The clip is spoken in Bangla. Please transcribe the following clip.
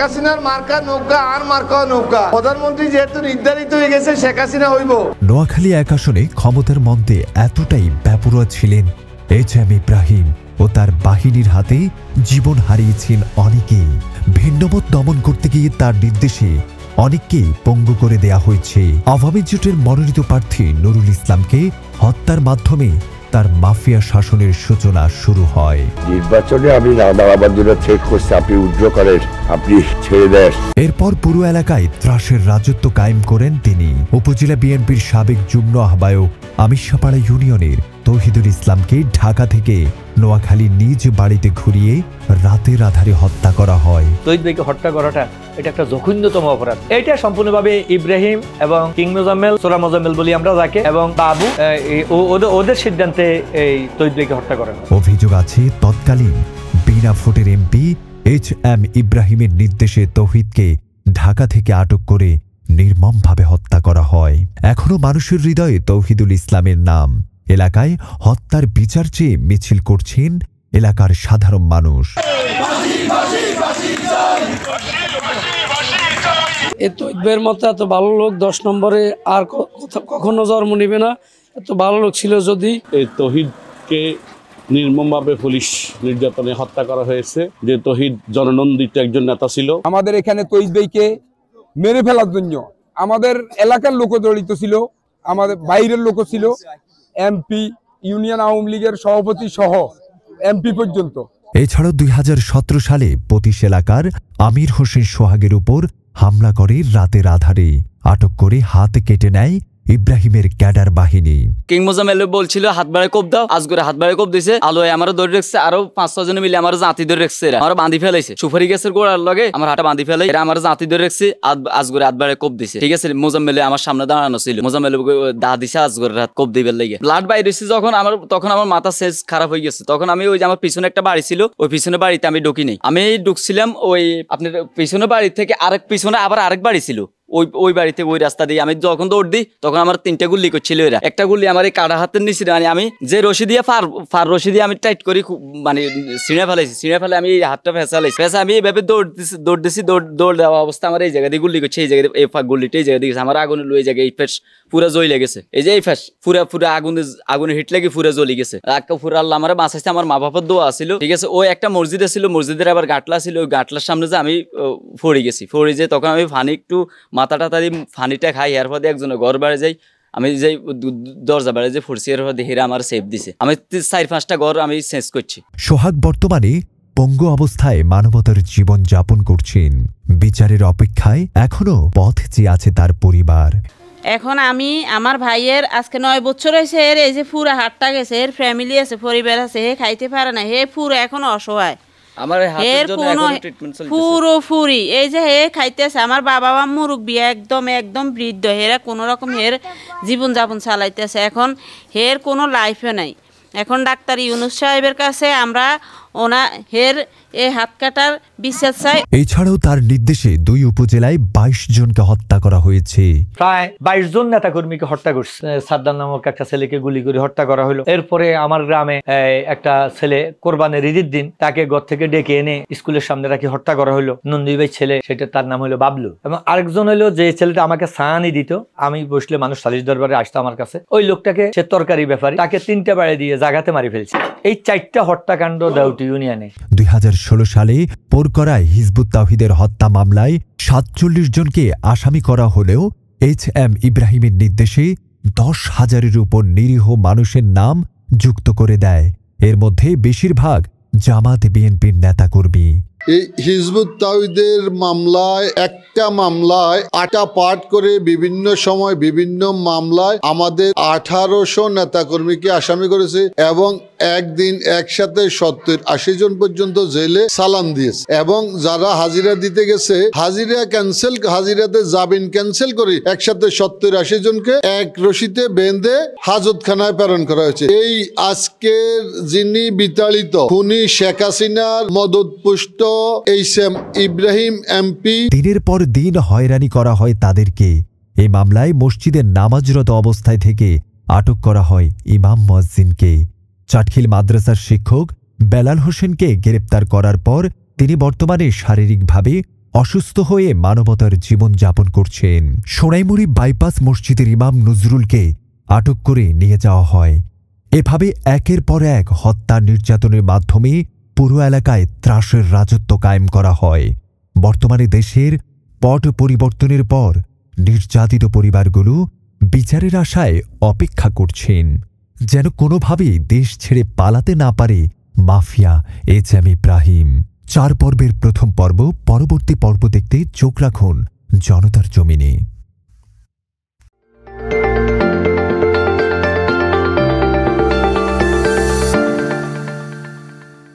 হাসিনার মার্কা নৌকা আর মার্কা নৌকা। প্রধানমন্ত্রী যেহেতু নির্ধারিত হয়ে গেছে শেখ হাসিনা হইব। নোয়াখালী এক আসনে ক্ষমতার মধ্যে এতটাই বেপরোয়া ছিলেন এইচ.এম. ইব্রাহিম ও তার বাহিনীর হাতে জীবন হারিয়েছেন অনেকেই। ভিন্নমত দমন করতে গিয়ে তার নির্দেশে অনেককেই পঙ্গু করে দেয়া হয়েছে। আওয়ামী জোটের মনোনীত প্রার্থী নুরুল ইসলামকে হত্যার মাধ্যমে তার মাফিয়া শাসনের সূচনা শুরু হয়। নির্বাচনে আমি আমার জন্য চেক করছি, আপনি উদ্র করেন, আপনি ছেড়ে দেন। এরপর পুরো এলাকায় ত্রাসের রাজত্ব কায়েম করেন তিনি। উপজেলা বিএনপির সাবেক যুগ্ম আহ্বায়ক আমিরশাপাড়া ইউনিয়নের তৌহিদুল ইসলামকে ঢাকা থেকে নোয়াখালীর নিজ বাড়িতে ঘুরিয়ে রাতের আধারে হত্যা করা হয়। তৌহিদ ভাইকে হত্যা করাটা এটা একটা জঘন্যতম অপরাধ। এটা সম্পূর্ণভাবে ইব্রাহিম এবং কিং মোজাম্মেল, সোরা মোজাম্মেল বলি আমরা যাকে, এবং বাবু ওদের সিদ্ধান্তে এই তৌহিদ ভাইকে হত্যা করা হয়। অভিযোগ আছে তৎকালীন বিনা ভোটের এমপি এইচ.এম. ইব্রাহিমের নির্দেশে তৌহিদকে ঢাকা থেকে আটক করে নির্মমভাবে হত্যা করা হয়। এখনো মানুষের হৃদয়ে তৌহিদুল ইসলামের নাম। এলাকায় হত্যার বিচার চেয়ে মিছিল করছেন এলাকার সাধারণ মানুষ। এই তৌহিদের মতো এত ভালো লোক 10 নম্বরে আর কখনো জন্ম নিবে না। এত ভালো লোক ছিল যদি। এই তৌহিদকে নির্মমভাবে পুলিশ নির্যাতনে হত্যা করা হয়েছে। যে তৌহিদ জননন্দিত একজন নেতা ছিল। আমাদের এখানে তৌহিদ ভাইকে মেরে ফেলার জন্য আমাদের এলাকার লোক জড়িত ছিল, আমাদের বাইরের লোক ছিল, এমপি, ইউনিয়ন আওয়ামী লীগের সভাপতি সহ এমপি পর্যন্ত। এছাড়াও 2017 সালে পতিশ এলাকার আমির হোসেন সোহাগের উপর হামলা করে রাতের আধারে। আটক করে হাত কেটে নেয় ইব্রাহিমের ক্যাডার বাহিনী। কিং মোজাম্মেল বলছিল হাত বাড়ায় কোপ দাও, আজগরে হাত বাড়ায় কোপ দিছে, আলোয় আমার ধরে রাখছে, আরো 5-6 জনে মিলে আমার জাতি ধরে রাখছে, আমার বাঁধি ফেলাইছে, সুপারি গাছের গোড়ার লগে আমার হাঁটা বাঁধি ফেলাই, এরা আমার জাতি ধরে রাখছে, আজগরে হাত বাড়ায় কোপ দিছে। ঠিক আছে, মোজাম্মেল আমার সামনে দাঁড়ানো ছিল, মোজাম্মেল দা দিছে আজগরের হাত কোপ দিবার লাগে। ব্লাড বাইরেছে তখন আমার মাথা সেজ খারাপ হয়ে গেছে। তখন আমি ওই যে আমার পিছনে একটা বাড়ি ছিল, ওই পিছনে বাড়িতে আমি ঢুকি নাই, আমি ঢুকছিলাম ওই আপনার পিছনে বাড়ি থেকে আরেক পিছনে আবার আরেক বাড়ি ছিল, ওই বাড়িতে ওই রাস্তা দিয়ে আমি যখন দৌড় দিই তখন আমার 3টা গুলি করছিল এরা। একটা গুলি আমার এই কাটা হাতের নিচে, মানে আমি যে রশি দিয়ে ফার রশি দিয়ে আমি টাইট করি, মানে ছিঁড়ে ফেলে আমি এই হাতটা ফেঁচালাইছি, আমি এইভাবে দৌড় দিছি, দৌড় দেওয়া অবস্থা আমার এই জায়গা দিয়ে গুলি করছে, এই জায়গায় এই গুলিটা এই জায়গা দিয়ে আমার আগুনে লয়ে জায়গায় এই ফেস পুরা জ্বলে লেগেছে, এই যে এই ফেস পুরা আগুনে হিট লেগে পুরা জ্বলে গেছে। পুরা আল্লাহ আমার বাঁচাইছে, আমার মা বাবার দোয়া ছিল। ঠিক আছে, ওই একটা মসজিদ ছিল, মসজিদের আবার গাটলা ছিল, ওই গাটলার সামনে যে আমি ফড়ে গেছি, তখন আমি ফানি একটু মাথাটা তাদের ফানিটা খাই, এরপর একজনের ঘর বাড়ি যাই, আমি যে দরজা বাড়ি যে ফুরছি, এরপর হেরা আমার সেফ দিছে, আমি 4-5টা ঘর আমি চেঞ্জ করছি। সোহাগ বর্তমানে পঙ্গু অবস্থায় মানবতার জীবন যাপন করছেন। বিচারের অপেক্ষায় এখনো পথ চেয়ে আছে তার পরিবার। এখন আমি আমার ভাইয়ের আজকে 9 বছর হয়েছে, এর এই যে পুরা হাতটা গেছে, এর ফ্যামিলি আছে, পরিবার আছে, হে খাইতে পারে না, হে পুরো এখন অসহায়, পুরো ফুরি এই যে হে খাইতেছে। আমার বাবা মা মুরব্বী একদম বৃদ্ধ, হেরা কোনো রকম হের জীবন যাপন চালাইতেছে। এখন হের কোনো লাইফে নাই। এখন ডাক্তার ইউনুস সাহেবের কাছে আমরা হের এই হাত কাটার বিশ্বাস চাই। এছাড়াও তার নির্দেশে 2 উপজেলায় 22 জনকে হত্যা করা হয়েছে। প্রায় 22 জন নেতা কর্মীকে হত্যা করছে। সাদ্দাম নামক একটা ছেলেকে গুলি করে হত্যা করা হলো। এরপরে আমার গ্রামে একটা ছেলে কোরবানের ঈদের দিন তাকে ঘর থেকে ডেকে এনে স্কুলের সামনে রাখি হত্যা করা হলো। নন্দী ভাই ছেলে, সেটা তার নাম হলো বাবলু। এবং আরেকজন হলো যে ছেলেটা আমাকে সাহানি দিত, আমি বসলে মানুষ সালিশ দরবারে আসতো আমার কাছে, ওই লোকটাকে সে তরকারি ব্যাপারে, তাকে 3টা বাড়ি দিয়ে জায়গাতে মারি ফেলছে। এই 4টা হত্যাকাণ্ড দাউটি ইউনিয়নে। 2016 সালে পোরকরায় হিজবুত তাওহীদের হত্যা মামলায় 47 জনকে আসামি করা হলেও এইচ.এম. ইব্রাহিমের নির্দেশে 10,000-এর উপর নিরীহ মানুষের নাম যুক্ত করে দেয়। এর মধ্যে বেশিরভাগ জামাত বিএনপির নেতাকর্মী। এই হিজবুত তাওহীদের মামলায় একটা মামলায় 8টা পার্ট করে বিভিন্ন সময় বিভিন্ন মামলায় আমাদের 1800 নেতাকর্মীকে আসামি করেছে এবং একদিন একসাথে 70-80 জন পর্যন্ত জেলে চালান দিয়েছে। এবং যারা হাজিরা দিতে গেছে হাজিরাতে জামিন ক্যান্সেল করে একসাথে 70-80 জনকে এক রশিতে বেঁধে হাজতখানায় প্রেরণ করা হয়েছে। এই আজকের যিনি বিতাড়িত খুনি শেখ হাসিনার মদতপুষ্ট এইচ.এম. ইব্রাহিম এমপি, দিনের পর দিন হয়রানি করা হয় তাদেরকে। এই মামলায় মসজিদে নামাজরত অবস্থায় থেকে আটক করা হয় ইমাম মুয়াজ্জিনকে। চাটখিল মাদ্রাসার শিক্ষক বেলাল হোসেনকে গ্রেপ্তার করার পর তিনি বর্তমানে শারীরিকভাবে অসুস্থ হয়ে মানবতার জীবন যাপন করছেন। সোনাইমুড়ি বাইপাস মসজিদের ইমাম নজরুলকে আটক করে নিয়ে যাওয়া হয়। এভাবে একের পর এক হত্যা নির্যাতনের মাধ্যমে পুরো এলাকায় ত্রাসের রাজত্ব কায়েম করা হয়। বর্তমানে দেশের পট পরিবর্তনের পর নির্যাতিত পরিবারগুলো বিচারের আশায় অপেক্ষা করছেন, যেন কোনোভাবেই দেশ ছেড়ে পালাতে না পারে মাফিয়া এইচএম ইব্রাহিম। 4 পর্বের প্রথম পর্ব, পরবর্তী পর্ব দেখতে চোখ রাখুন জনতার জমিনে।